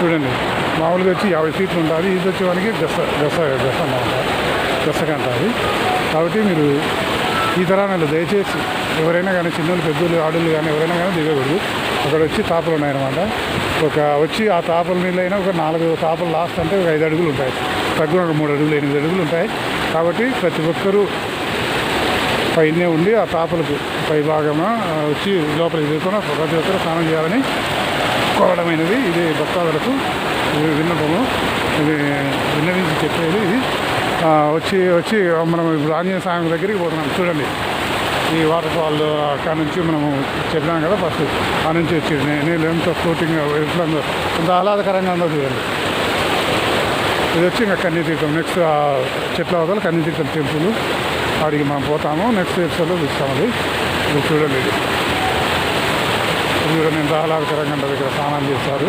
చూడండి మామూలుగా వచ్చి 50 ఫీట్లు ఉంటుంది. ఇది వచ్చే మనకి గసకంట అది. కాబట్టి మీరు ఈ తరాలు దయచేసి ఎవరైనా కానీ చిన్నోళ్ళు పెద్దోళ్ళు ఆడోళ్ళు కానీ ఎవరైనా కానీ దిగకూడదు. అక్కడ వచ్చి తాపలు ఉన్నాయన్నమాట. వచ్చి ఆ తాపల నీళ్ళు అయినా ఒక 4 తాపలు లాస్ట్ అంటే ఒక 5 అడుగులు ఉంటాయి, తగ్గున ఒక 3 అడుగులు 8 అడుగులు ఉంటాయి. కాబట్టి ప్రతి ఒక్కరూ పైనే ఉండి ఆ తాపలకు పై భాగమ వచ్చి లోపలికి దిగుతున్న ప్రతి ఒక్కరు స్నానం చేయాలని కోరడమైనది. ఇది భక్తాదులకు విన్నపము, ఇది విన్నవించి చెప్పేది. ఇది వచ్చి మనం ఇప్పుడు ఆంజనేయ స్వామి దగ్గరికి పోతున్నాం. చూడండి ఈ వాటర్ ఫాల్ అక్కడ నుంచి మనము చెప్పినాం కదా ఫస్ట్, ఆ నుంచి వచ్చి నీళ్ళు ఎంతో ఫ్లోటింగ్ ఎట్లా ఉందో, ఎంత ఆహ్లాదకరంగా ఉందో చూడండి. ఇది వచ్చి ఇంకా కన్యతీర్థం. నెక్స్ట్ చెట్ల అవతల కన్యతీర్థం టెంపుల్, వాడికి మనం పోతాము. నెక్స్ట్ ఎపిసోడ్లో చూస్తాం. అది ఇది చూడండి. ఇది చూడండి ఎంత ఆహ్లాదకరంగా ఉంటుంది. ఇక్కడ స్నానాలు చేస్తారు.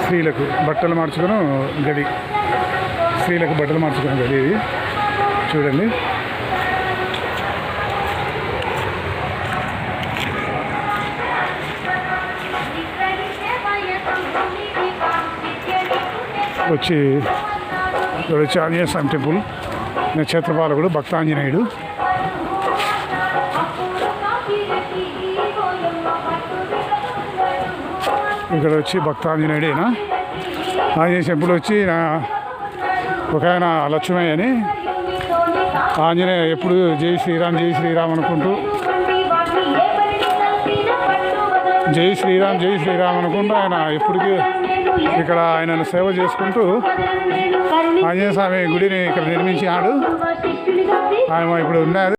స్త్రీలకు బట్టలు మార్చుకుని గది, స్త్రీలకు బట్టలు మార్చుకునే గది ఇది చూడండి. వచ్చి ఆంజనేయ స్వామి టెంపుల్, క్షేత్రపాలకుడు భక్తాంజనేయుడు. ఇక్కడ వచ్చి భక్తాంజనేయుడు అయినా ఆంజనేయ టెంపుల్ వచ్చి ఒక ఆయన లక్ష్మయ్య అని ఆంజనేయ ఎప్పుడు జై శ్రీరామ్ జై శ్రీరామ్ అనుకుంటూ జై శ్రీరామ్ అనుకుంటూ ఆయన ఎప్పటికీ ఇక్కడ ఆయనను సేవ చేసుకుంటూ ఆంజనేయ స్వామి గుడిని ఇక్కడ నిర్మించినాడు. ఆయన ఇప్పుడు ఉన్నది.